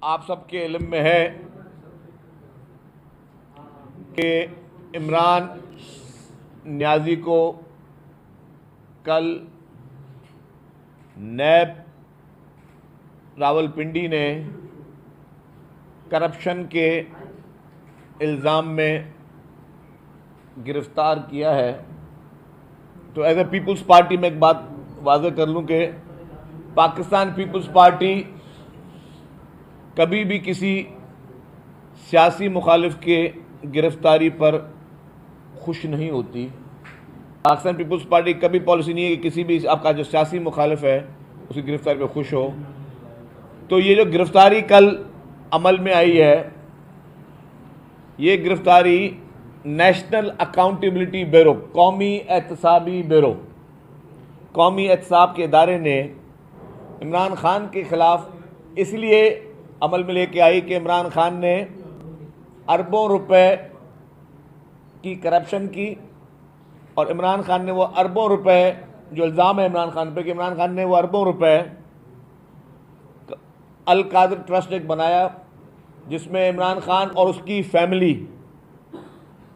आप सबके इल्म में है कि इमरान नियाज़ी को कल नैब रावलपिंडी ने करप्शन के इल्ज़ाम में गिरफ़्तार किया है। तो एज ए पीपल्स पार्टी में एक बात वाज़ेह कर लूँ कि पाकिस्तान पीपल्स पार्टी कभी भी किसी सियासी मुखालिफ के गिरफ़्तारी पर खुश नहीं होती। पाकिस्तान पीपल्स पार्टी कभी पॉलिसी नहीं है कि किसी भी आपका जो सियासी मुखालिफ है उसकी गिरफ़्तारी पर खुश हो। तो ये जो गिरफ़्तारी कल अमल में आई है, ये गिरफ़्तारी नेशनल अकाउंटेबिलिटी ब्यूरो, कौमी एहतसाबी ब्यूरो, कौमी एहतसाब के इदारे ने इमरान खान के ख़िलाफ़ इसलिए अमल में लेके आई कि इमरान खान ने अरबों रुपए की करप्शन की और इमरान खान ने वो अरबों रुपए, जो इल्ज़ाम है इमरान खान पे कि इमरान खान ने वो अरबों रुपए अल कादिर ट्रस्ट एक बनाया जिसमें इमरान खान और उसकी फैमिली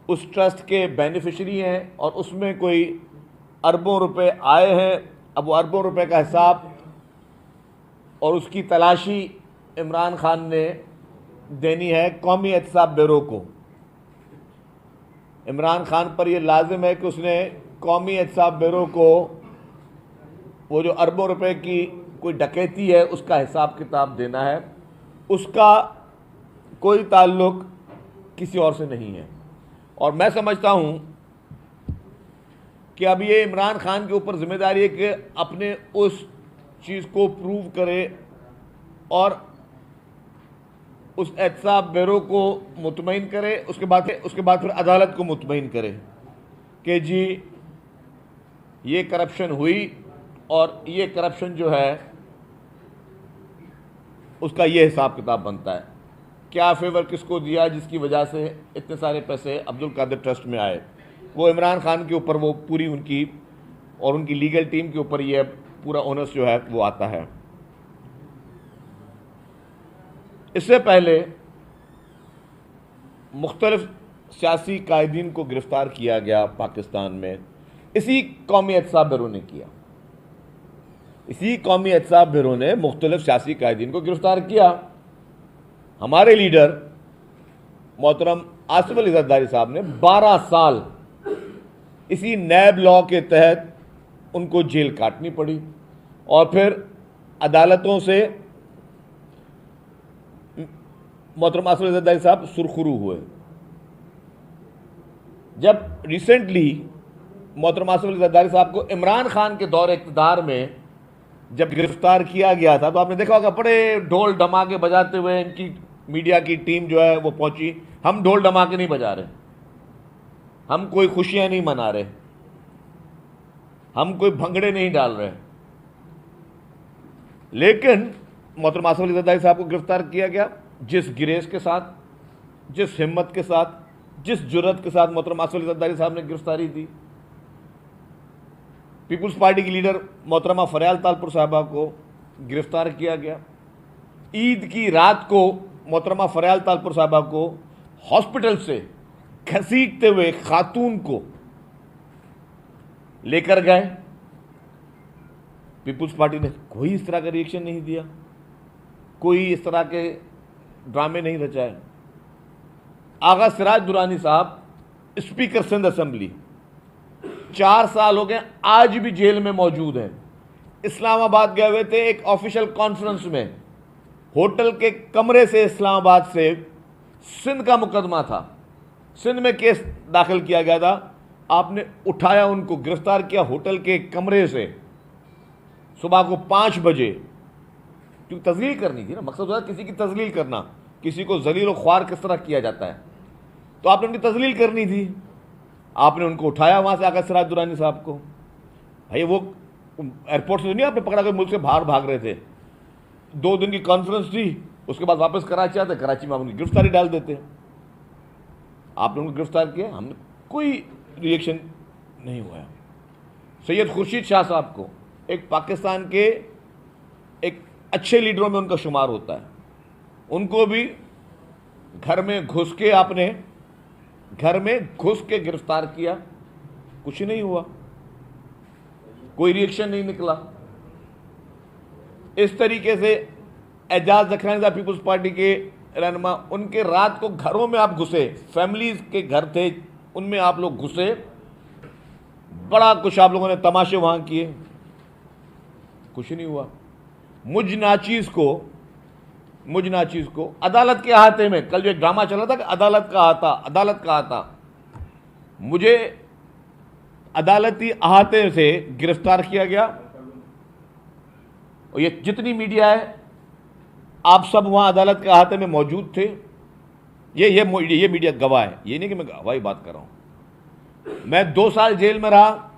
उस ट्रस्ट के बेनिफिशरी हैं और उसमें कोई अरबों रुपए आए हैं। अब वो अरबों रुपए का हिसाब और उसकी तलाशी इमरान खान ने देनी है कौमी एहतसाब ब्यूरो को। इमरान खान पर यह लाजिम है कि उसने कौमी एहतसाब ब्यूरो को वो जो अरबों रुपए की कोई डकैती है उसका हिसाब किताब देना है। उसका कोई ताल्लुक किसी और से नहीं है। और मैं समझता हूँ कि अब ये इमरान खान के ऊपर जिम्मेदारी है कि अपने उस चीज़ को प्रूव करे और उस एहतसाब ब्यूरो को मुतमईन करे। उसके बाद फिर अदालत को मुतमईन करे कि जी ये करप्शन हुई और ये करप्शन जो है उसका ये हिसाब किताब बनता है। क्या फेवर किसको दिया जिसकी वजह से इतने सारे पैसे अब्दुल कादिर ट्रस्ट में आए, वो इमरान खान के ऊपर, वो पूरी उनकी और उनकी लीगल टीम के ऊपर ये पूरा ओनर्स जो है वो आता है। इससे पहले मुख्तलिफ सियासी कायदीन को गिरफ़्तार किया गया पाकिस्तान में। इसी कौमी एहतसाब ब्यूरो ने किया। इसी कौमी एहतसाब ब्यूरो ने मुख्तलिफ सियासी कायदीन को गिरफ़्तार किया। हमारे लीडर मोहतरम आसिफ अली जरदारी साहब ने 12 साल इसी नैब लॉ के तहत उनको जेल काटनी पड़ी और फिर अदालतों से मोहतरम आसिफ अली जरदारी साहब सुरखरू हुए। जब रिसेंटली मोहतरम आसिफ अली जरदारी साहब को इमरान खान के दौर इक़्तिदार में जब गिरफ्तार किया गया था तो आपने देखा होगा बड़े ढोल धमाके बजाते हुए इनकी मीडिया की टीम जो है वो पहुंची। हम ढोल धमाके नहीं बजा रहे, हम कोई खुशियां नहीं मना रहे, हम कोई भंगड़े नहीं डाल रहे। लेकिन मोहतरम आसिफ अली जरदारी साहब को गिरफ्तार किया गया जिस गिरेज के साथ, जिस हिम्मत के साथ, जिस जुर्रत के साथ मोहतरम आसिफ अली जरदारी साहब ने गिरफ्तारी दी। पीपल्स पार्टी की लीडर मोहतरमा फरियाल तालपुर साहबा को गिरफ्तार किया गया। ईद की रात को मोहतरमा फरियाल तालपुर साहबा को हॉस्पिटल से घसीटते हुए खातून को लेकर गए। पीपल्स पार्टी ने कोई इस तरह का रिएक्शन नहीं दिया, कोई इस तरह के ड्रामे नहीं रचाए। आगा सिराज दुरानी साहब स्पीकर सिंध असेंबली 4 साल हो गए, आज भी जेल में मौजूद हैं। इस्लामाबाद गए हुए थे एक ऑफिशियल कॉन्फ्रेंस में, होटल के कमरे से इस्लामाबाद से सिंध का मुकदमा था, सिंध में केस दाखिल किया गया था। आपने उठाया, उनको गिरफ्तार किया होटल के कमरे से सुबह को 5 बजे, क्योंकि तजलील करनी थी ना, मकसद होता किसी की तजलील करना, किसी को जलील और ख्वार किस तरह किया जाता है, तो आपने उनकी तजलील करनी थी। आपने उनको उठाया वहाँ से, आकर सिराज दुरानी साहब को। भाई वो एयरपोर्ट से नहीं आपने पकड़ा कर मुल्क से बाहर भाग रहे थे, 2 दिन की कॉन्फ्रेंस थी, उसके बाद वापस कराची आते, कराची में आप उनकी गिरफ्तारी डाल देते। आपने उनको गिरफ्तार किया, हमने कोई रिएक्शन नहीं हुआ। सैयद खुर्शीद शाह साहब को, एक पाकिस्तान के एक अच्छे लीडरों में उनका शुमार होता है, उनको भी घर में घुस के गिरफ्तार किया, कुछ नहीं हुआ, कोई रिएक्शन नहीं निकला। इस तरीके से एजाज लखरानी साहब पीपुल्स पार्टी के रहनुमा, उनके रात को घरों में आप घुसे, फैमिलीज के घर थे उनमें आप लोग घुसे, बड़ा कुछ आप लोगों ने तमाशे वहां किए, कुछ नहीं हुआ। मुझ नाचीज को अदालत के अहाते में, कल जो एक ड्रामा चला था कि अदालत का अहाता, मुझे अदालती अहाते से गिरफ्तार किया गया। और ये जितनी मीडिया है आप सब वहां अदालत के अहाते में मौजूद थे। ये मीडिया गवाह है, ये नहीं कि मैं गवाही बात कर रहा हूं। मैं 2 साल जेल में रहा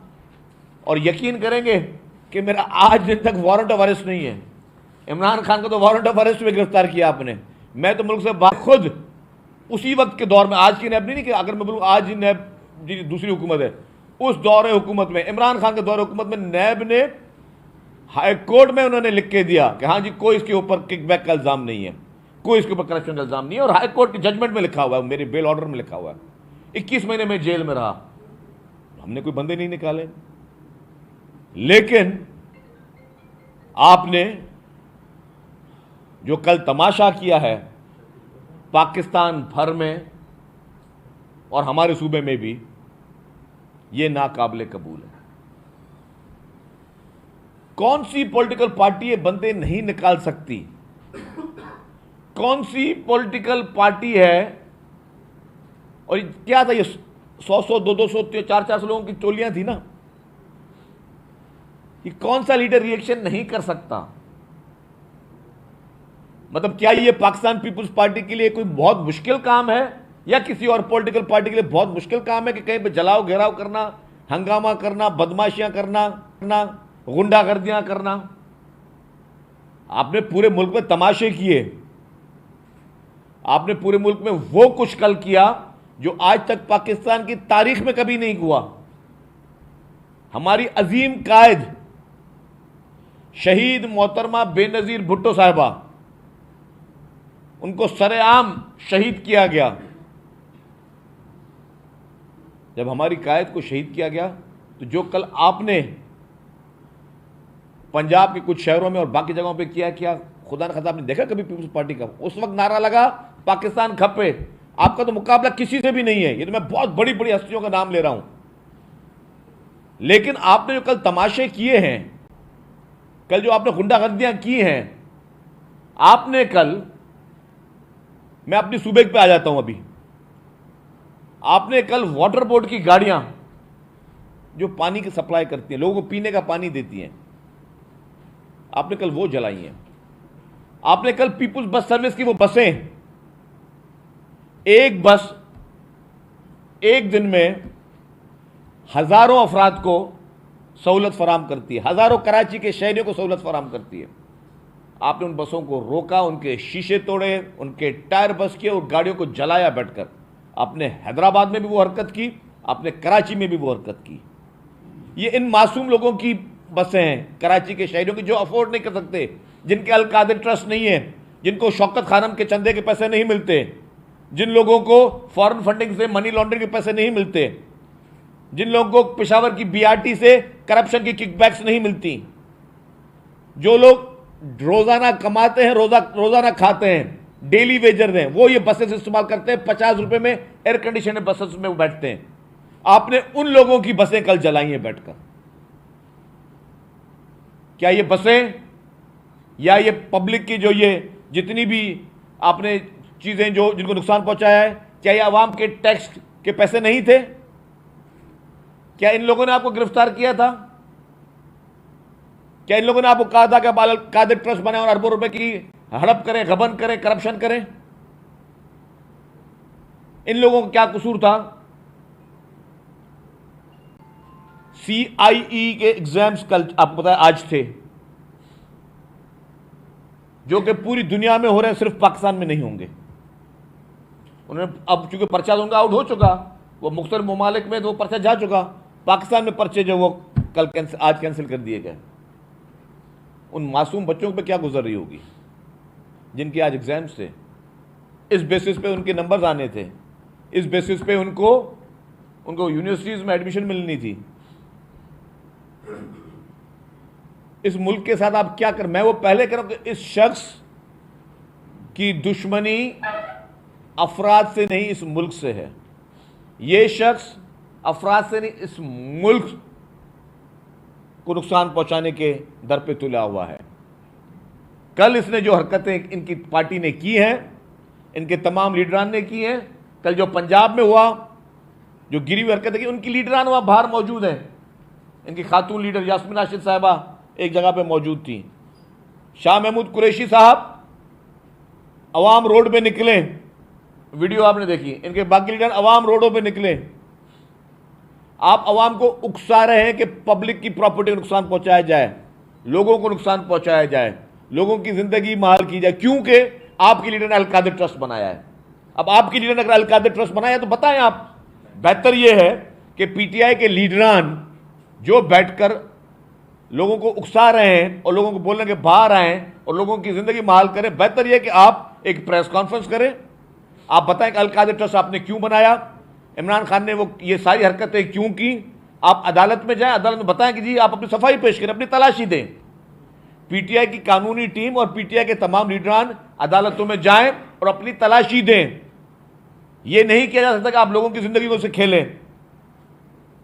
और यकीन करेंगे कि मेरा आज दिन तक वारंट ऑफ अरेस्ट नहीं है। इमरान खान को तो वारंट ऑफ अरेस्ट में गिरफ्तार किया आपने। मैं तो मुल्क से खुद उसी वक्त के दौर में, आज की नैब नहीं कि अगर मैं बोलूँ आज ही नैब जी दूसरी हुकूमत है, उस दौर हुकूमत में, इमरान खान के दौर हुकूमत में नैब ने हाई कोर्ट में उन्होंने लिख के दिया कि हाँ जी कोई इसके ऊपर किकबैक का इल्ज़ाम नहीं है, कोई इसके ऊपर करप्शन का इल्ज़ाम नहीं है। और हाई कोर्ट के जजमेंट में लिखा हुआ है, मेरे बेल ऑर्डर में लिखा हुआ है। 21 महीने में जेल में रहा, हमने कोई बंदे नहीं निकाले। लेकिन आपने जो कल तमाशा किया है पाकिस्तान भर में और हमारे सूबे में भी, ये नाकाबिले कबूल है। कौन सी पॉलिटिकल पार्टी ये बंदे नहीं निकाल सकती? कौन सी पॉलिटिकल पार्टी है? और क्या था ये 100-100, 200-200, 400 लोगों की टोलियां थी ना। ये कौन सा लीडर रिएक्शन नहीं कर सकता? मतलब क्या ये पाकिस्तान पीपुल्स पार्टी के लिए कोई बहुत मुश्किल काम है या किसी और पॉलिटिकल पार्टी के लिए बहुत मुश्किल काम है कि कहीं पे जलाओ घेराव करना, हंगामा करना, बदमाशियां करना, गुंडागर्दियां करना? आपने पूरे मुल्क में तमाशे किए, आपने पूरे मुल्क में वो कुछ कल किया जो आज तक पाकिस्तान की तारीख में कभी नहीं हुआ। हमारी अजीम कायद शहीद मोहतरमा बेनजीर भुट्टो साहिबा, उनको सरेआम शहीद किया गया। जब हमारी कायद को शहीद किया गया तो जो कल आपने पंजाब के कुछ शहरों में और बाकी जगहों पे किया, खुदा न खास्ता आपने देखा कभी पीपुल्स पार्टी का? उस वक्त नारा लगा पाकिस्तान खप्पे। आपका तो मुकाबला किसी से भी नहीं है। ये तो मैं बहुत बड़ी बड़ी हस्तियों का नाम ले रहा हूं। लेकिन आपने जो कल तमाशे किए हैं, कल जो आपने गुंडागर्दियां की हैं, आपने कल, मैं अपनी सूबे पे आ जाता हूं अभी, आपने कल वाटर बोर्ड की गाड़ियां जो पानी की सप्लाई करती हैं, लोगों को पीने का पानी देती हैं, आपने कल वो जलाई हैं। आपने कल पीपुल्स बस सर्विस की वो बसें, एक बस एक दिन में हजारों अफराद को सहूलत फराम करती है, हजारों कराची के शहरियों को सहूलत फराम करती है। आपने उन बसों को रोका, उनके शीशे तोड़े, उनके टायर बस किए और गाड़ियों को जलाया बैठकर। आपने हैदराबाद में भी वो हरकत की, आपने कराची में भी वो हरकत की। ये इन मासूम लोगों की बसें हैं, कराची के शहरियों की, जो अफोर्ड नहीं कर सकते, जिनके अल कादिर ट्रस्ट नहीं है, जिनको शौकत खानम के चंदे के पैसे नहीं मिलते, जिन लोगों को फॉरेन फंडिंग से मनी लॉन्ड्रिंग के पैसे नहीं मिलते, जिन लोगों को पेशावर की बीआरटी से करप्शन की किकबैक्स नहीं मिलती, जो लोग रोजाना कमाते हैं, रोजाना खाते हैं, डेली वेजर हैं, वो ये बसेस इस्तेमाल करते हैं। 50 रुपए में एयर कंडीशन बसेस में वो बैठते हैं। आपने उन लोगों की बसें कल जलाई हैं बैठकर। क्या ये बसें या ये पब्लिक की जो ये जितनी भी आपने चीजें जो जिनको नुकसान पहुंचाया है, क्या ये आवाम के टैक्स के पैसे नहीं थे? क्या इन लोगों ने आपको गिरफ्तार किया था? क्या इन लोगों ने आपको कहा था कि बाल कादिर ट्रस्ट बनाए और अरबों रुपए की हड़प करें, गबन करें, करप्शन करें? इन लोगों का क्या कसूर था? CIE के एग्जाम्स कल आपको पता है आज थे, जो कि पूरी दुनिया में हो रहे हैं, सिर्फ पाकिस्तान में नहीं होंगे। उन्होंने अब चूंकि पर्चा उनका आउट हो चुका, वो मुख्तलिफ ममालिक में तो वो पर्चा जा चुका, पाकिस्तान में पर्चे जो वो कल आज कैंसिल कर दिए गए। उन मासूम बच्चों पे क्या गुजर रही होगी? जिनके आज एग्जाम्स थे, इस बेसिस पे उनके नंबर्स आने थे, इस बेसिस पे उनको यूनिवर्सिटीज़ में एडमिशन मिलनी थी। इस मुल्क के साथ आप क्या कर, मैं वो पहले कह रहा हूं कि इस शख्स की दुश्मनी अफराद से नहीं इस मुल्क से है। ये शख्स अफराद से नहीं इस मुल्क को नुकसान पहुंचाने के दर पे तुला हुआ है। कल इसने जो हरकतें इनकी पार्टी ने की हैं, इनके तमाम लीडरान ने की हैं, कल जो पंजाब में हुआ, जो गिरी हुई हरकतें की, उनकी लीडरान वहां बाहर मौजूद हैं। इनकी खातून लीडर यास्मीन राशिद साहिबा एक जगह पे मौजूद थी। शाह महमूद कुरैशी साहब अवाम रोड पे निकले, वीडियो आपने देखी, इनके बाकी लीडर अवाम रोडों पे निकले। आप अवाम को उकसा रहे हैं कि पब्लिक की प्रॉपर्टी को नुकसान पहुंचाया जाए, लोगों को नुकसान पहुंचाया जाए, लोगों की जिंदगी महाल की जाए, क्योंकि आपकी लीडर ने अल-कादिर ट्रस्ट बनाया है। अब आपकी लीडर ने अगर अल-कादिर ट्रस्ट बनाया तो बताएं आप। बेहतर यह है कि पीटीआई के लीडरान जो बैठकर लोगों को उकसा रहे हैं और लोगों को बोल रहे हैं कि बाहर आएं और लोगों की जिंदगी महाल करें, बेहतर यह कि आप एक प्रेस कॉन्फ्रेंस करें, आप बताएं कि अल-कादिर ट्रस्ट आपने क्यों बनाया, इमरान खान ने वो ये सारी हरकतें क्यों की। आप अदालत में जाएं, अदालत में बताएं कि जी आप अपनी सफाई पेश करें, अपनी तलाशी दें। पीटीआई की कानूनी टीम और पीटीआई के तमाम लीडरान अदालतों में जाएं और अपनी तलाशी दें। यह नहीं किया जा सकता कि आप लोगों की जिंदगी को से खेलें।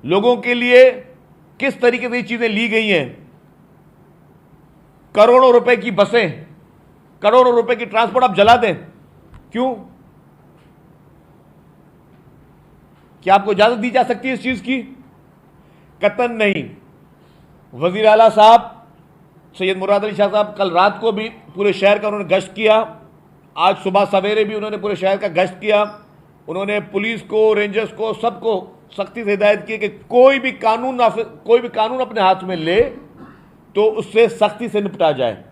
लोगों के लिए किस तरीके से ये चीजें ली गई हैं, करोड़ों रुपए की बसें, करोड़ों रुपए की ट्रांसपोर्ट आप जला दें, क्यों? क्या आपको इजाजत दी जा सकती है इस चीज की? कतन नहीं। वजीर आला साहब सैयद मुराद अली शाह साहब कल रात को भी पूरे शहर का उन्होंने गश्त किया, आज सुबह सवेरे भी उन्होंने पूरे शहर का गश्त किया। उन्होंने पुलिस को, रेंजर्स को, सबको सख्ती से हिदायत की कि कोई भी कानून अपने हाथ में ले तो उससे सख्ती से निपटा जाए।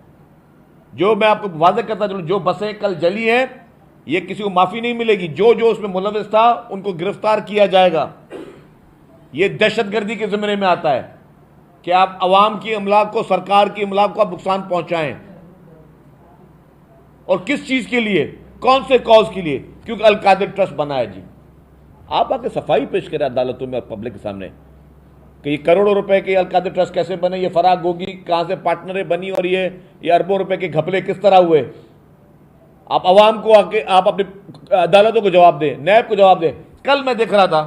जो मैं आपको वाज़ेह करता चलूं, जो बसें कल जली हैं, ये किसी को माफ़ी नहीं मिलेगी। जो जो उसमें मुलविस था उनको गिरफ्तार किया जाएगा। ये दहशतगर्दी के ज़िम्मे में आता है कि आप अवाम की अमलाक को, सरकार की अमलाक को आप नुकसान पहुंचाएं, और किस चीज़ के लिए, कौन से कॉज के लिए? क्योंकि अल-कादिर ट्रस्ट बनाया। जी आप आके सफाई पेश करें अदालतों में और पब्लिक के सामने कि ये करोड़ों रुपए के अल-कादिर ट्रस्ट कैसे बने, ये फराग गोगी कहां से पार्टनरें बनी, और ये अरबों रुपए के घपले किस तरह हुए। आप अवाम को आके आप अपनी अदालतों को जवाब दें, नैब को जवाब दें। कल मैं देख रहा था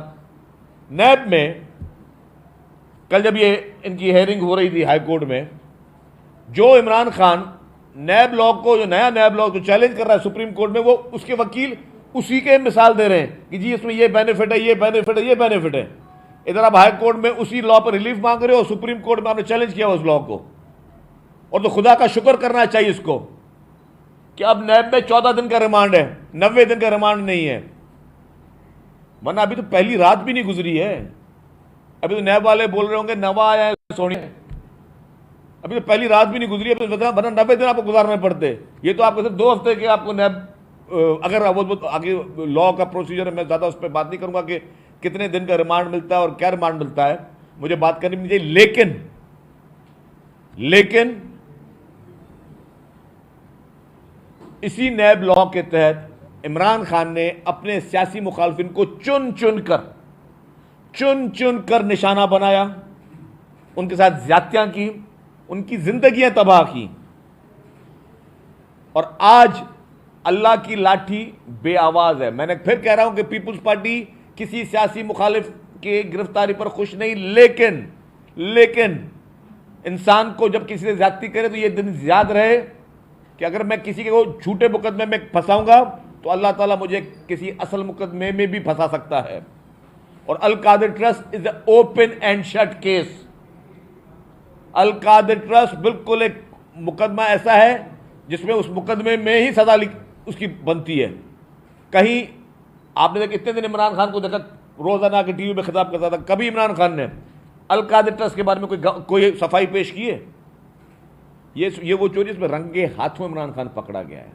नैब में, कल जब ये इनकी हेयरिंग हो रही थी हाई कोर्ट में, जो इमरान खान नैब लॉ को, जो नया नैब लॉ को चैलेंज कर रहा है सुप्रीम कोर्ट में, वो उसके वकील उसी के मिसाल दे रहे हैं कि जी इसमें ये बेनिफिट है, ये बेनिफिट है, ये बेनिफिट है। इधर आप हाई कोर्ट में उसी लॉ पर रिलीफ मांग रहे हो, सुप्रीम कोर्ट में आपने चैलेंज किया उस लॉ को। और तो खुदा का शुक्र करना चाहिए इसको कि अब नैब में 14 दिन का रिमांड है, 90 दिन का रिमांड नहीं है। वरना अभी तो पहली रात भी नहीं गुजरी है। अभी तो नैब वाले बोल रहे होंगे नवा आया है सोनी, अभी तो पहली रात भी नहीं गुजरी है। वरना 90 दिन आपको गुजारने पड़ते। ये तो आपको सिर्फ 2 हफ्ते के आपको नैब, अगर वो आगे लॉ का प्रोसीजर है, मैं ज़्यादा उस पर बात नहीं करूंगा कि कितने दिन का रिमांड मिलता है और क्या रिमांड मिलता है, मुझे बात करनी नहीं चाहिए। लेकिन इसी नैब लॉ के तहत इमरान खान ने अपने सियासी मुखालफिन को चुन चुन कर निशाना बनाया, उनके साथ ज्यादतियां की, उनकी जिंदगियां तबाह की। और आज अल्लाह की लाठी बेआवाज है। मैंने फिर कह रहा हूं कि पीपुल्स पार्टी किसी सियासी मुखालिफ के गिरफ्तारी पर खुश नहीं, लेकिन इंसान को जब किसी से ज्यादती करे तो यह दिन याद रहे कि अगर मैं किसी को झूठे मुकदमे में फंसाऊंगा तो अल्लाह ताला मुझे किसी असल मुकदमे में भी फंसा सकता है। और Al-Qadir trust is a open and shut case. Al-Qadir trust बिल्कुल एक मुकदमा ऐसा है जिसमें उस मुकदमे में ही सजा उसकी बनती है। कहीं आपने देखा, इतने दिन इमरान खान को देखा रोजाना के टीवी में खिताब करता था, कभी इमरान खान ने अल-कादिर ट्रस्ट के बारे में कोई सफाई पेश की है? ये वो चोरी इसमें रंगे हाथों इमरान खान पकड़ा गया है,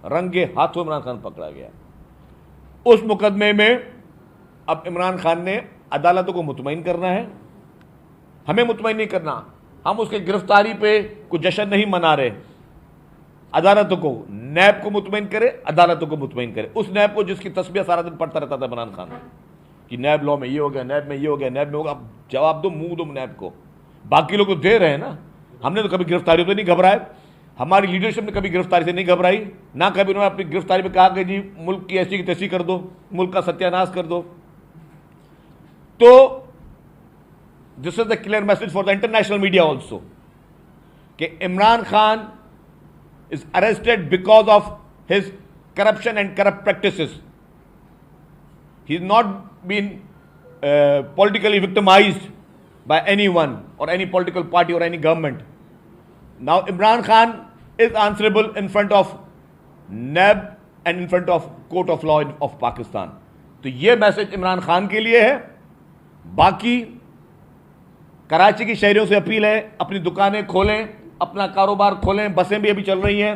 रंगे हाथों इमरान खान पकड़ा गया। उस मुकदमे में अब इमरान खान ने अदालतों को मुतमईन करना है, हमें मुतमईन नहीं करना। हम उसके गिरफ्तारी पे कोई जश्न नहीं मना रहे। अदालतों को, नैब को मुतमईन करे, अदालतों को मुतमईन करे। उस नैब को जिसकी तस्बीह सारा दिन पढ़ता रहता था इमरान खान कि नैब लॉ में ये हो गया, नैब में ये हो गया, नैब में होगा। अब जवाब दो, मुंह दो नैब को। बाकी लोग तो दे रहे हैं ना। हमने तो कभी गिरफ्तारी तो नहीं घबराए, हमारी लीडरशिप ने कभी गिरफ्तारी से नहीं घबराई, ना कभी उन्होंने अपनी गिरफ्तारी में कहा कि जी मुल्क की ऐसी की तैसी कर दो, मुल्क का सत्यानाश कर दो। तो this is the clear message for the international media also कि Imran Khan is arrested because of his corruption and corrupt practices. He is not been politically victimized by anyone or any political party or any government. Now Imran Khan is answerable in front of NAB and in front of Court of Law of Pakistan. तो ये message Imran Khan के लिए है। बाकी कराची की शहरियों से appeal है, अपनी दुकानें खोलें, अपना कारोबार खोलें, बसें भी अभी चल रही हैं,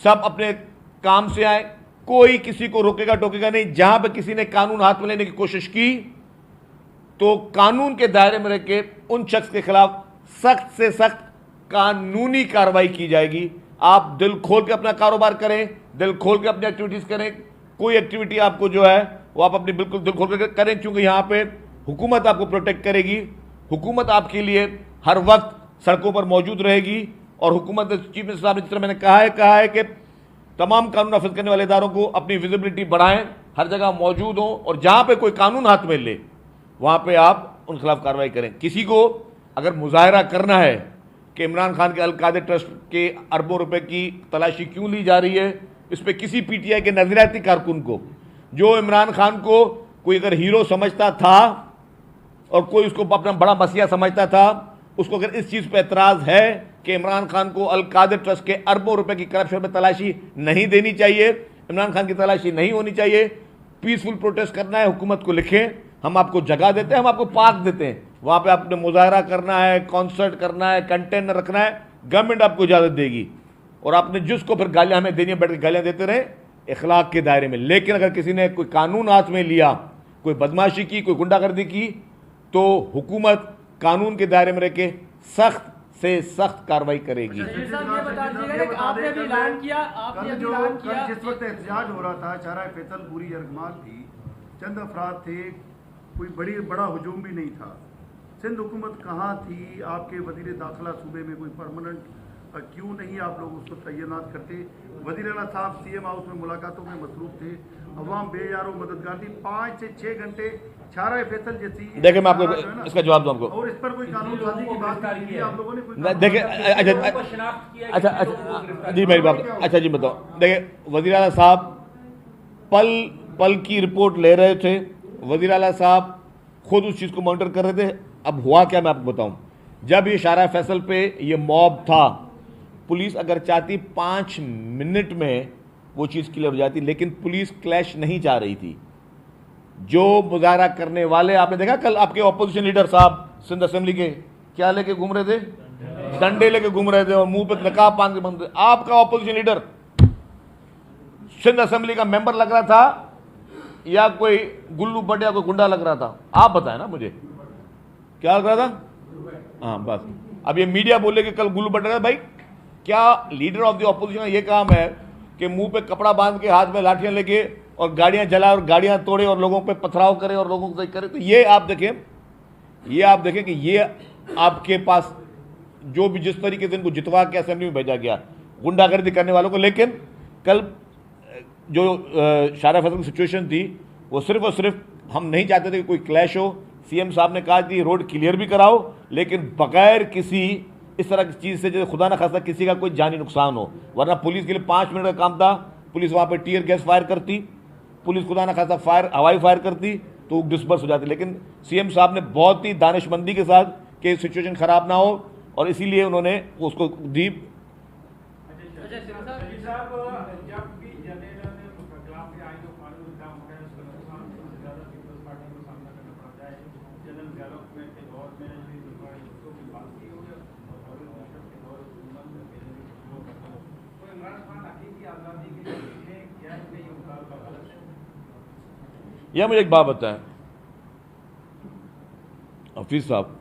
सब अपने काम से आए, कोई किसी को रोकेगा टोकेगा नहीं। जहां पर किसी ने कानून हाथ में लेने की कोशिश की तो कानून के दायरे में रह के उन शख्स के खिलाफ सख्त से सख्त कानूनी कार्रवाई की जाएगी। आप दिल खोल के अपना कारोबार करें, दिल खोल के अपनी एक्टिविटीज करें, कोई एक्टिविटी आपको जो है वो आप अपनी बिल्कुल दिल खोल के करें, क्योंकि यहाँ पे हुकूमत आपको प्रोटेक्ट करेगी, हुकूमत आपके लिए हर वक्त सड़कों पर मौजूद रहेगी। और हुकूमत चीफ मिनिस्टर साहब ने जिस तरह मैंने कहा है कि तमाम कानून नाफिज करने वाले इदारों को अपनी विजिबिलिटी बढ़ाएं, हर जगह मौजूद हों, और जहाँ पे कोई कानून हाथ में ले वहाँ पे आप उन खिलाफ कार्रवाई करें। किसी को अगर मुजाहरा करना है कि इमरान खान के अल-कायदा ट्रस्ट के अरबों रुपए की तलाशी क्यों ली जा रही है, इस पर किसी पीटीआई के नजरियाती कारकुन को, जो इमरान खान को कोई अगर हीरो समझता था और कोई उसको अपना बड़ा मसीहा समझता था, उसको अगर इस चीज़ पर एतराज़ है कि इमरान खान को अल-कायदा ट्रस्ट के अरबों रुपए की करप्शन में तलाशी नहीं देनी चाहिए, इमरान खान की तलाशी नहीं होनी चाहिए, पीसफुल प्रोटेस्ट करना है, हुकूमत को लिखें, हम आपको जगह देते हैं, हम आपको पार्क देते हैं, वहाँ पे आपने मुजाहरा करना है, कॉन्सर्ट करना है, कंटेनर रखना है, गवर्नमेंट आपको इजाज़त देगी। और आपने जिसको फिर गालियाँ हमें देनी है, बैठ के गालियाँ देते रहे इखलाक के दायरे में। लेकिन अगर किसी ने कोई कानून हाथ में लिया, कोई बदमाशी की, कोई गुंडागर्दी की, तो हुकूमत कानून के दायरे में रह के सख्त से सख्त कार्रवाई करेगी। जिस वक्त एहतजाज हो रहा था, चारा फैसल पूरी यरगमाल थी, चंद अफराद थे, कोई बड़ा हुजूम भी नहीं था। सिंध हुकूमत कहाँ थी? आपके वजीर दाखिला सूबे में कोई परमानेंट क्यों नहीं आप लोग उसको तैनात करते? वजीर आला साहब सीएम हाउस में मुलाकातों में मसरूफ थे, अवाम बेयारो मददगार थी। 5 से 6 घंटे चारा फैसल जैसी, देखिए मैं आपको इसका जवाब दूं आपको, और इस पर कोई कानून साजी की बात नहीं की आप लोगों ने कोई। देखिए अच्छा जी मेरी बात, अच्छा जी बताओ। देखिए वजीर आला साहब पल की रिपोर्ट ले रहे थे, वज़ीर आला साहब खुद उस चीज़ को मॉनिटर कर रहे थे। अब हुआ क्या मैं आपको बताऊं, जब ये शारा फैसल पे ये मॉब था, पुलिस अगर चाहती 5 मिनट में वो चीज़ क्लियर हो जाती, लेकिन पुलिस क्लैश नहीं चाह रही थी। जो मुजाहरा करने वाले, आपने देखा कल आपके ऑपोजिशन लीडर साहब सिंध असेंबली के क्या लेके घूम रहे थे, डंडे लेके घूम रहे थे और मुंह पे नकाब बांध के घूम रहे थे। आपका ऑपोजिशन लीडर सिंध असेंबली का मेंबर लग रहा था या कोई गुल्लू बट या कोई गुंडा लग रहा था? आप बताएं ना मुझे, क्या लग रहा था? हाँ बस, अब ये मीडिया बोले कि कल गुल्लू बट रहा था। भाई क्या लीडर ऑफ द ऑपोजिशन का ये काम है कि मुंह पे कपड़ा बांध के, हाथ में लाठियां लेके और गाड़ियां जलाए और गाड़ियां तोड़े और लोगों पे पथराव करे और लोगों को करे? तो ये आप देखें कि ये आपके पास जो भी जिस तरीके से इनको जितवा के असेंबली में भेजा गया गुंडागर्दी करने वालों को। लेकिन कल जो शारा फैसल की सिचुएशन थी वो सिर्फ और सिर्फ हम नहीं चाहते थे कि कोई क्लैश हो। सीएम साहब ने कहा कि रोड क्लियर भी कराओ, लेकिन बगैर किसी इस तरह की चीज़ से जैसे खुदा न खास्ता किसी का कोई जानी नुकसान हो, वरना पुलिस के लिए 5 मिनट का काम था। पुलिस वहाँ पे टीयर गैस फायर करती, पुलिस खुदा न खास्ता हवाई फायर करती तो डिस्पर्स हो जाती। लेकिन सीएम साहब ने बहुत ही दानिशमंदी के साथ कि सिचुएशन ख़राब ना हो, और इसीलिए उन्होंने उसको दी। यह मुझे एक बात बताएं हफीज़ साहब,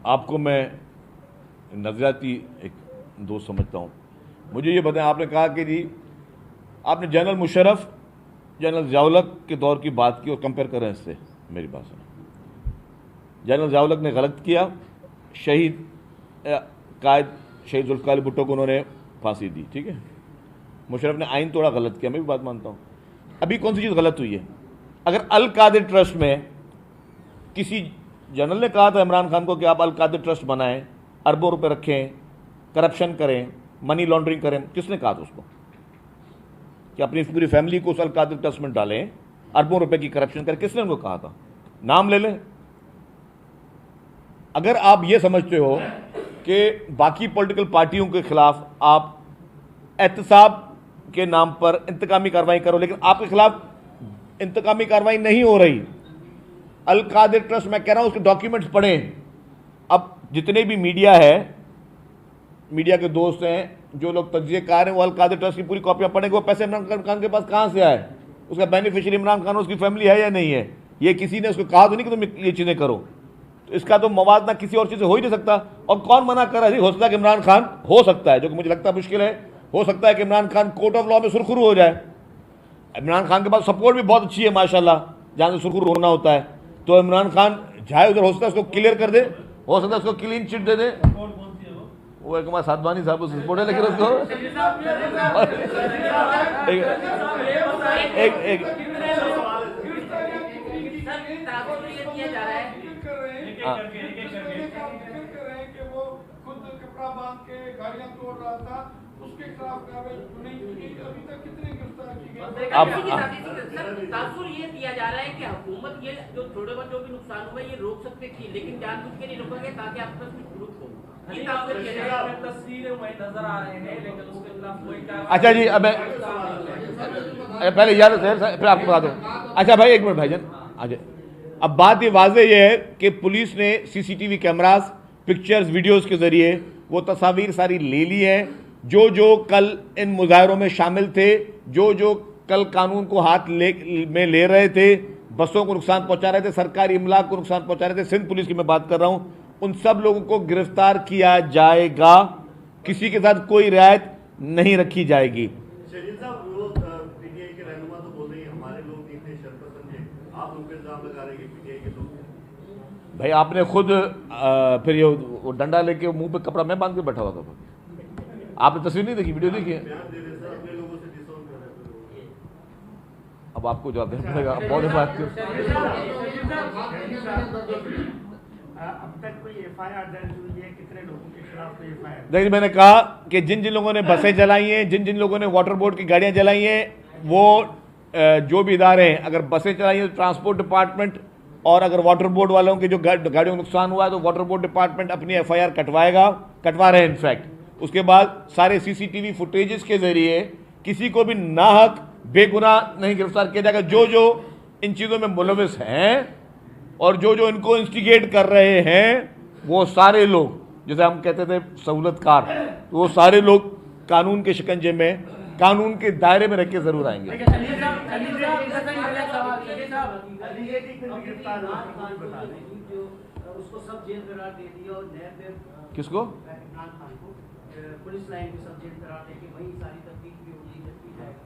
आपको मैं नज़रियाती एक दोस्त समझता हूँ, मुझे ये बताएं, आपने कहा कि जी आपने जनरल मुशर्रफ जनरल ज़ियाउल-हक के दौर की बात की और कंपेयर करें इससे, मेरी बात सुनो। जनरल ज़ियाउल-हक ने गलत किया, शहीद कायद शहीद जुल्फ़िकार अली भुट्टो को उन्होंने फांसी दी, ठीक है। मुशर्रफ ने आइन तोड़ा, गलत किया, मैं भी बात मानता हूँ। अभी कौन सी चीज़ गलत हुई है? अगर अल कादिर ट्रस्ट में किसी जनरल ने कहा था इमरान खान को कि आप अल कादिर ट्रस्ट बनाएं, अरबों रुपए रखें, करप्शन करें, मनी लॉन्ड्रिंग करें, किसने कहा था उसको कि अपनी पूरी फैमिली को उस अल कादिर ट्रस्ट में डालें, अरबों रुपए की करप्शन करें? किसने उनको कहा था? नाम ले लें। अगर आप ये समझते हो कि बाकी पॉलिटिकल पार्टियों के खिलाफ आप एहतसाब के नाम पर इंतकामी कार्रवाई करो, लेकिन आपके खिलाफ इंतकामी कार्रवाई नहीं हो रही। अल कादिर ट्रस्ट, मैं कह रहा हूं उसके डॉक्यूमेंट्स पढ़ें। अब जितने भी मीडिया है, मीडिया के दोस्त हैं, जो लोग तज्जिएकार हैं, वो अल कादिर ट्रस्ट की पूरी कॉपियां पढ़ेंगे। वो पैसे इमरान खान के पास कहां से आए? उसका बेनिफिशियरी इमरान खान, उसकी फैमिली है या नहीं है? ये किसी ने उसको कहा तो नहीं कि तुम ये चीजें करो। तो इसका तो मवाद ना किसी और चीज से हो ही नहीं सकता। और कौन मना कर रहा है? हो सकता है कि इमरान खान, हो सकता है, जो कि मुझे लगता है मुश्किल है, हो सकता है कि Imran Khan court of law में सुरखरू हो जाए। इमरान खान के पास सपोर्ट भी बहुत अच्छी है माशाल्लाह, जहां से सुरखरू होना होता है। तो इमरान खान जाए उधर, हो सकता है उसको क्लियर कर दे, हो सकता है उसको क्लीन चिट दे दे। वो एक हमारा साधवानी साहब उस सपोर्ट है, लेकिन उसको एक तासुर ये दिया जा रहा है कि हुकूमत ये जो थोड़े बहुत जो भी नुकसान हुआ ये रोक सकते थी, लेकिन जानबूझ के नहीं रोकेंगे ताकि आपके पास कुछ ग्रुप हो। ये तासुर किया जा रहा है। तस्वीरें वही नजर आ रहे हैं, लेकिन उसके खिलाफ कोई कार्रवाई। अच्छा जी, अब पहले यार फिर आपको बता दूं। अच्छा भाई, एक मिनट भाईजान। अच्छा, अब बात ये वाज़ेह ये है कि पुलिस ने सीसीटीवी कैमरास, पिक्चर्स, वीडियोस के जरिए वो तस्वीर सारी ले ली है। जो जो कल इन मुजाहरों में शामिल थे, जो जो कल कानून को हाथ में ले रहे थे, बसों को नुकसान पहुंचा रहे थे, सरकारी इमलाक को नुकसान पहुंचा रहे थे, सिंध पुलिस की मैं बात कर रहा हूं, उन सब लोगों को गिरफ्तार किया जाएगा। किसी के साथ कोई रियायत नहीं रखी जाएगी। शहीद साहब, वो पीटीआई के रहनुमा तो बोल रहे हैं हमारे लोग नहीं थे, शरपत समझे, आप उन पर इल्जाम लगा रहे हैं पीटीआई के लोग। भाई आपने खुद फिर ये वो डंडा लेके मुंह पे कपड़ा मैं बांध के बैठा हुआ था। आपने तस्वीर नहीं देखी, वीडियो देखी है? अब आपको जवाब देना पड़ेगा। अब बहुत बात कर, अब तक कोई एफआईआर दर्ज हुई है? कितने लोगों के खिलाफ कोई एफआईआर? देखिए, मैंने कहा कि जिन जिन लोगों ने बसें जलाई हैं, जिन जिन लोगों ने वाटर बोर्ड की गाड़ियां जलाई हैं, वो जो भी इदारे हैं, अगर बसें चलाई हैं तो ट्रांसपोर्ट डिपार्टमेंट, और अगर वाटर बोर्ड वालों के जो गाड़ियों को नुकसान हुआ है तो वाटर बोर्ड डिपार्टमेंट अपनी एफआईआर कटवाएगा, कटवा रहे हैं इनफैक्ट। उसके बाद सारे सीसीटीवी फुटेजेस के जरिए किसी को भी नाहक बेगुनाह नहीं गिरफ्तार किया जाएगा। जो जो इन चीज़ों में मुलविस हैं और जो जो इनको इंस्टिगेट कर रहे हैं, वो सारे लोग, जैसे हम कहते थे सहूलतकार, तो वो सारे लोग कानून के शिकंजे में, कानून के दायरे में रह के जरूर आएंगे। उसको सब जेल करार दे दिया और नए पे किसको? इमरान खान को पुलिस लाइन में सब जेल करार दे के वही सारी तफ्तीश भी होगी, जब जाएगा।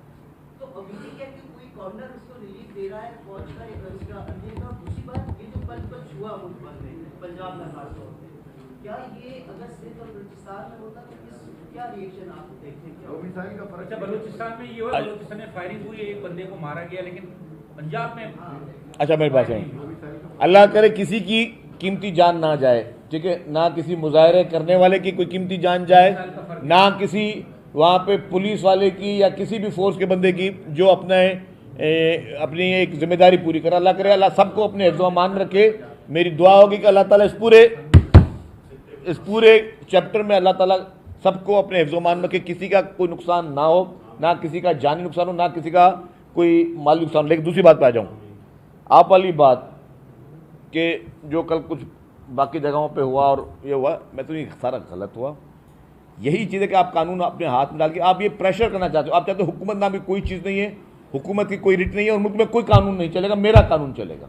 तो अभी क्या कि कोई कॉर्नर उसको रिलीफ दे रहा है फौज का, इसका अंधेरा। दूसरी बात, ये जो कल हुआ मुल्क भर में, पंजाब में खासतौर पे, क्या ये अगर सिंध और बलूचिस्तान में होता तो क्या रिएक्शन आप देखते हैं? का अच्छा, बलूचिस्तान में ये हुआ, बलूचिस्तान में फायरिंग हुई, एक बंदे को मारा गया, लेकिन पंजाब में अच्छा मेरी बात सुनो, अल्लाह करे किसी की कीमती जान ना जाए, ठीक है, ना किसी मुजाहरे करने वाले की कोई कीमती जान जाए, ना किसी वहाँ पे पुलिस वाले की या किसी भी फोर्स के बंदे की जो अपनी एक जिम्मेदारी पूरी करे। अल्लाह करे अल्लाह सबको अपने हिफ्ज़ व अमान रखे। मेरी दुआ होगी कि अल्लाह ताला इस पूरे चैप्टर में अल्लाह ताला सबको अपने हिफ्ज़ व अमान रखे, किसी का कोई नुकसान ना हो, ना किसी का जानी नुकसान हो, ना किसी का कोई माली नुकसान हो। लेकिन दूसरी बात पे आ जाऊँ, आप वाली बात कि जो कल कुछ बाकी जगहों पे हुआ और ये हुआ, मैं तो ये सारा गलत हुआ। यही चीज़ है कि आप कानून अपने हाथ में डाल के आप ये प्रेशर करना चाहते हो। आप चाहते हो हुकूमत नाम की कोई चीज़ नहीं है, हुकूमत की कोई रिट नहीं है और मुल्क में कोई कानून नहीं चलेगा, मेरा कानून चलेगा।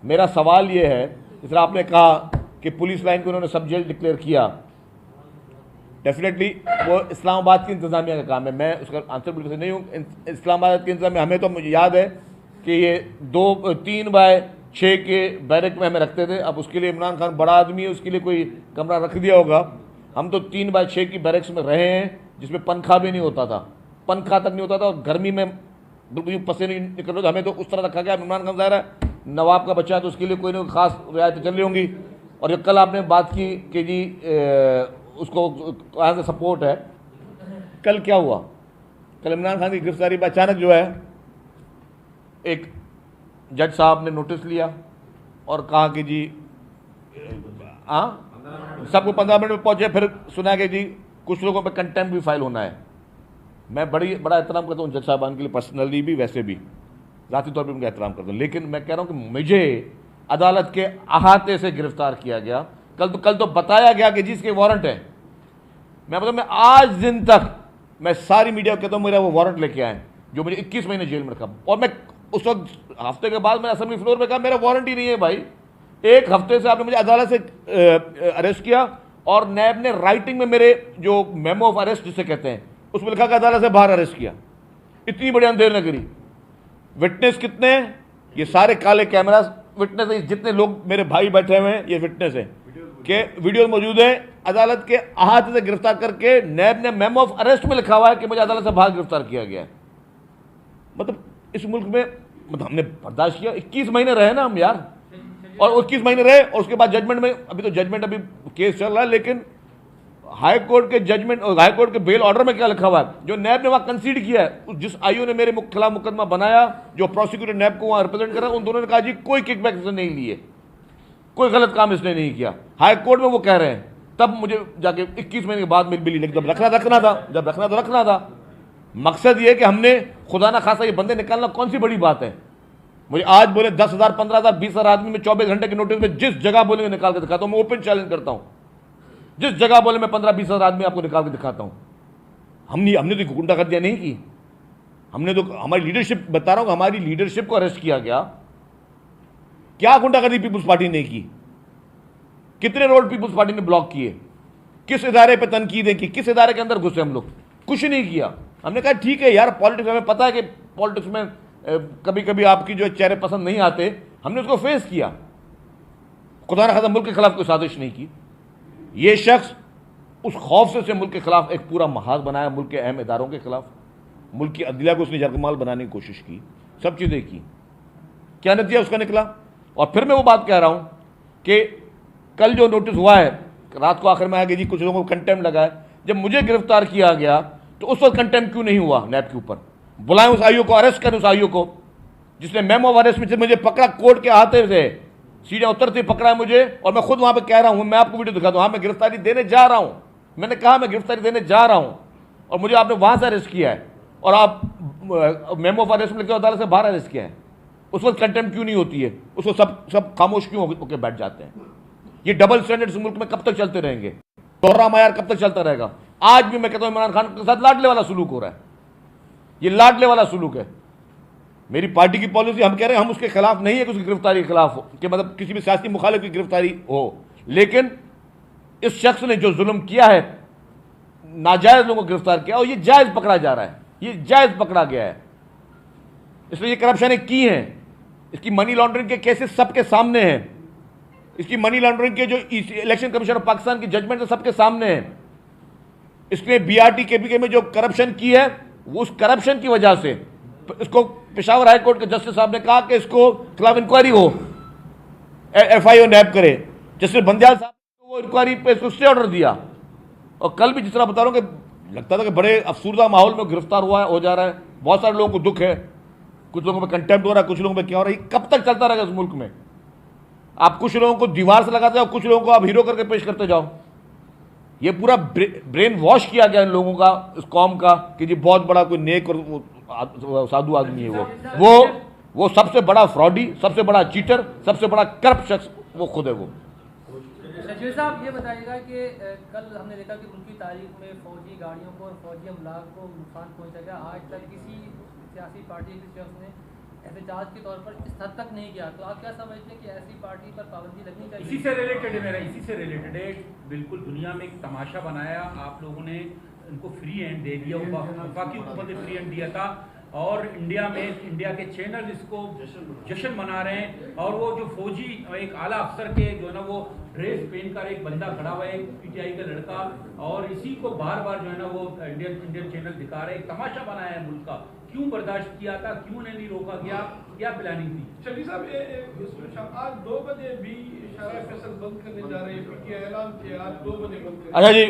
मेरा सवाल ये है, जिस तरह आपने कहा कि पुलिस लाइन को उन्होंने सब जेल डिक्लेयर किया, डेफिनेटली वो इस्लामाबाद की इंतज़ामिया का काम है, मैं उसका आंसर बिल्कुल से नहीं हूँ। इस्लामाबाद की इंतज़ामिया हमें तो मुझे याद है कि ये 3x6 के बैरक में हमें रखते थे। अब उसके लिए इमरान खान बड़ा आदमी है, उसके लिए कोई कमरा रख दिया होगा। हम तो 3x6 की बैरक्स में रहे हैं जिसमें पंखा भी नहीं होता था, पंखा तक नहीं होता था, और गर्मी में बिल्कुल पसीने निकल रहे थे। हमें तो उस तरह रखा गया। इमरान खान ज़ाहिर है नवाब का बच्चा है तो उसके लिए कोई ना कोई ख़ास रियायतें चल रही होंगी। और जो कल आपने बात की कि जी उसको कहाँ से सपोर्ट है, कल क्या हुआ? कल इमरान खान की गिरफ्तारी पर अचानक जो है एक जज साहब ने नोटिस लिया और कहा कि जी हाँ सबको 15 मिनट में पहुँचे। फिर सुना कि जी कुछ लोगों पे कंटेम्प्ट भी फाइल होना है। मैं बड़ा एहतराम करता हूँ जज साहबान के लिए, पर्सनली भी वैसे भी ज़ाती तौर पे उनका एहतराम करता हूँ। लेकिन मैं कह रहा हूँ कि मुझे अदालत के अहाते से गिरफ्तार किया गया। कल तो बताया गया कि जिसके वारंट है। मैं आज दिन तक मैं सारी मीडिया को कहता हूँ मेरा वो वारंट लेके आए जो मुझे 21 महीने जेल में रखा। और मैं उस वक्त हफ्ते के बाद मैंने असेंबली फ्लोर में कहा मेरा वारंट ही नहीं है भाई, एक हफ्ते से आपने मुझे अदालत से अरेस्ट किया और नैब ने राइटिंग में मेरे जो मेमो ऑफ अरेस्ट जिसे कहते हैं उसमें लिखा कि अदालत से बाहर अरेस्ट किया। इतनी बड़ी अंधेर न करी। विटनेस कितने हैं? ये सारे काले कैमरा विटनेस है, जितने लोग मेरे भाई बैठे हुए हैं ये विटनेस है कि वीडियो मौजूद है। अदालत के अहाते से गिरफ्तार करके नैब ने मेमो ऑफ अरेस्ट में लिखा हुआ है कि मुझे अदालत से बाहर गिरफ्तार किया गया है। मतलब इस मुल्क में मतलब हमने बर्दाश्त किया। 21 महीने रहे ना हम यार, और 21 महीने रहे और उसके बाद जजमेंट में, अभी तो जजमेंट अभी केस चल रहा है, लेकिन हाई कोर्ट के जजमेंट और हाई कोर्ट के बेल ऑर्डर में क्या लिखा हुआ है जो नैब ने वहां कंसीड किया है। जिस आईओ ने मेरे खिलाफ मुकदमा बनाया, जो प्रोसिक्यूटर नैब को वहां रिप्रेजेंट कर रहा है, उन दोनों ने कहा जी कोई किकबैक इसने नहीं लिए, कोई गलत काम इसने नहीं किया। हाई कोर्ट में वो कह रहे हैं। तब मुझे जाके 21 महीने के बाद मिली, लेकिन जब रखना था। मकसद ये कि हमने खुदा ना खासा ये बंदे निकालना कौन सी बड़ी बात है। मुझे आज बोले 10,000 15,000 20,000 आदमी में 24 घंटे के नोटिस में जिस जगह बोलेंगे निकाल के दिखाता हूं। मैं ओपन चैलेंज करता हूं, जिस जगह बोले मैं 15-20,000 आदमी आपको निकाल के दिखाता हूं। हमने तो गुंडागर्दियां नहीं की, हमने तो हमारी लीडरशिप बता रहा हूं, हमारी लीडरशिप को अरेस्ट किया गया। क्या गुंडागर्दी पीपुल्स पार्टी ने की? कितने रोड पीपुल्स पार्टी ने ब्लॉक किए? किस इदारे पे तनकीदें की? किस इदारे के अंदर घुसे हम लोग? कुछ नहीं किया। हमने कहा ठीक है यार, पॉलिटिक्स हमें पता है कि पॉलिटिक्स में कभी कभी आपकी जो चेहरे पसंद नहीं आते। हमने उसको फेस किया। खुदा न खासा मुल्क के खिलाफ कोई साजिश नहीं की। ये शख्स उस खौफ से मुल्क के खिलाफ एक पूरा महाज बनाया, मुल्क के अहम इदारों के खिलाफ, मुल्क की अदलिया को उसने यरगमाल बनाने की कोशिश की, सब चीज़ें की। क्या नतीजा उसका निकला? और फिर मैं वो बात कह रहा हूँ कि कल जो नोटिस हुआ है, रात को आखिर में आगे जी कुछ लोगों को कंटेम्प्ट लगा है। जब मुझे गिरफ्तार किया गया तो उस वक्त कंटेम्प्ट क्यों नहीं हुआ नैब के ऊपर? बुलाएं उस आईओ को, अरेस्ट करें उस आईओ को जिसने मेमो ऑफ अरेस्ट में मुझे पकड़ा, कोर्ट के हाथे से सीढ़ियाँ उतरते पकड़ा है मुझे। और मैं खुद वहाँ पे कह रहा हूँ, मैं आपको वीडियो दिखाता हूँ, हाँ मैं गिरफ्तारी देने जा रहा हूँ। मैंने कहा मैं गिरफ्तारी देने जा रहा हूँ और मुझे आपने वहाँ से अरेस्ट किया है और आप मेमो ऑफ अरेस्ट में लिखते हो अदालत से बाहर अरेस्ट किया है। उस वक्त कंटेम्प्ट क्यों नहीं होती है? उसको सब खामोश क्यों होकर बैठ जाते हैं? ये डबल स्टैंडर्ड्स मुल्क में कब तक चलते रहेंगे? दोहरा मायार कब तक चलता रहेगा? आज भी मैं कहता हूँ इमरान खान के साथ लाडले वाला सुलूक हो रहा है। ये लाडले वाला सुलूक है। मेरी पार्टी की पॉलिसी, हम कह रहे हैं हम उसके खिलाफ नहीं है कि उसकी गिरफ्तारी के खिलाफ हो, कि मतलब किसी भी सियासी मुखालिफ की गिरफ्तारी हो, लेकिन इस शख्स ने जो जुल्म किया है, नाजायज लोगों को गिरफ्तार किया और ये जायज पकड़ा जा रहा है, ये जायज पकड़ा गया है। इसलिए ये करप्शन की हैं, इसकी मनी लॉन्ड्रिंग के केसेस सबके सामने हैं, इसकी मनी लॉन्ड्रिंग के जो इलेक्शन कमीशन ऑफ पाकिस्तान की जजमेंट है सबके सामने है। इसने BRT KPK में जो करप्शन की है, वो उस करप्शन की वजह से इसको पेशावर हाई कोर्ट के जस्टिस साहब ने कहा कि इसको खिलाफ इंक्वायरी हो, FIO नैब करे। जस्टिस बंदयाल साहब ने वो इंक्वायरी पे इसको स्टे ऑर्डर दिया। और कल भी जिस तरह बता रहा हूँ कि लगता था कि बड़े अफसरदा माहौल में गिरफ्तार हो जा रहा है। बहुत सारे लोगों को दुख है, कुछ लोगों पर कंटेम्प्ट हो रहा है, कुछ लोगों पर क्या हो रहा है। कब तक चलता रहेगा इस मुल्क में? आप कुछ लोगों को दीवार से लगाते जाओ, कुछ लोगों को आप हीरो करके पेश करते जाओ। ये पूरा ब्रेन वॉश किया गया इन लोगों का, इस कौम का, कि जी बहुत बड़ा कोई नेक और साधु आदमी है वो सबसे बड़ा फ्रॉडी, सबसे बड़ा चीटर, सबसे बड़ा करप्ट शख्स वो खुद है। वो सचिव साहब ये बताइएगा कि कल हमने देखा कि उनकी तारीख में फौजी गाड़ियों को और फौजी अमलाक को नुकसान पहुंचा गया। आज तक किसी सियासी पार्टी के शख्स ने एहतजाज के तौर पर इस हद तक नहीं किया। तो आप क्या समझते हैं कि ऐसी पार्टी पर पाबंदी लगनी चाहिए? इसी से रिलेटेड है मेरा, इसी से रिलेटेड है। बिल्कुल दुनिया में एक तमाशा बनाया। आप लोगों ने इनको फ्री हैंड दे दिया, वफाकी हुकूमत ने फ्री हैंड दिया था और इंडिया के चैनल इसको जश्न मना रहे हैं। और वो जो फौजी एक आला अफसर के जो है ना वो ड्रेस पहनकर एक बंदा खड़ा हुआ है, पीटीआई का लड़का, और इसी को बार बार जो है ना वो इंडियन चैनल दिखा रहे हैं। तमाशा बनाया है मुल्क का। क्यों बर्दाश्त किया था, क्यों नहीं रोका गया, क्या प्लानिंग थी? शफी साहब आज 2 बजे भी शराय फैसल बंद करने जा रहे हैं, पीटीआई ऐलान किया आज 2 बजे बंद करेंगे। अच्छा जी,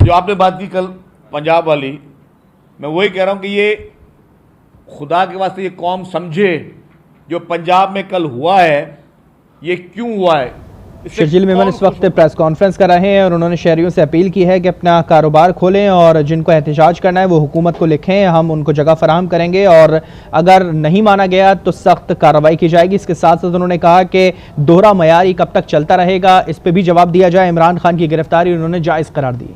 जो आपने बात की कल पंजाब वाली, मैं वही कह रहा हूँ कि ये खुदा के वास्ते ये कौम समझे जो पंजाब में कल हुआ है ये क्यों हुआ है। शर्जील मेमन इस वक्त प्रेस कॉन्फ्रेंस कर रहे हैं और उन्होंने शहरियों से अपील की है कि अपना कारोबार खोलें और जिनको एहतजाज करना है वो हुकूमत को लिखें, हम उनको जगह फराहम करेंगे और अगर नहीं माना गया तो सख्त कार्रवाई की जाएगी। इसके साथ साथ उन्होंने कहा कि दोहरा मयारी कब तक चलता रहेगा, इस पर भी जवाब दिया जाए। इमरान खान की गिरफ्तारी उन्होंने जायज़ करार दी।